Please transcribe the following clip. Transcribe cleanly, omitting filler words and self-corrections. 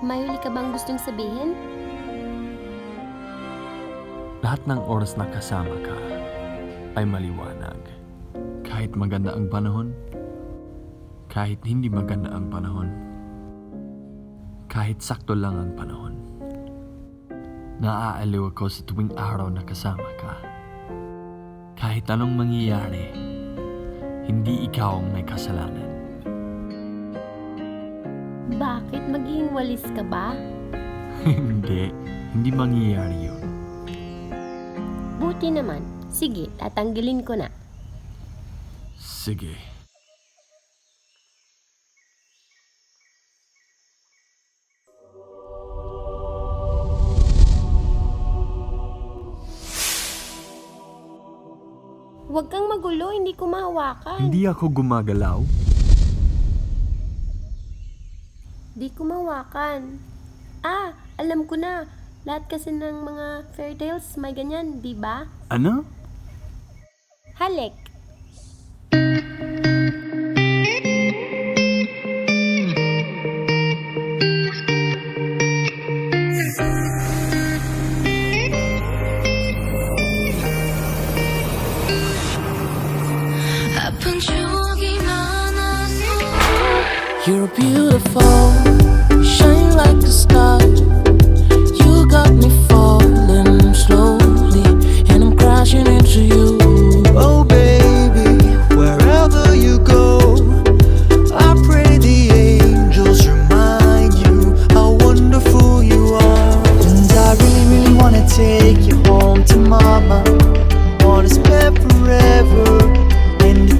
May huli ka bang gustong sabihin? Lahat ng oras na kasama ka ay maliwanag. Kahit maganda ang panahon, kahit hindi maganda ang panahon, kahit sakto lang ang panahon. Naaaliw ako sa tuwing araw na kasama ka. Kahit anong mangyayari, hindi ikaw ang may kasalanan. Bakit? Magiging walis ka ba? Hindi mangyayari yun. Buti naman. Sige, tatanggalin ko na. Sige. Huwag kang magulo, hindi ko mahawakan. Hindi ako gumagalaw. Di ko mahawakan. Alam ko na. Lahat kasi ng mga fairy tales may ganyan, di ba? Ano? Halik. 아픈 추억이 많아서 You're beautiful, shine like a star. You got me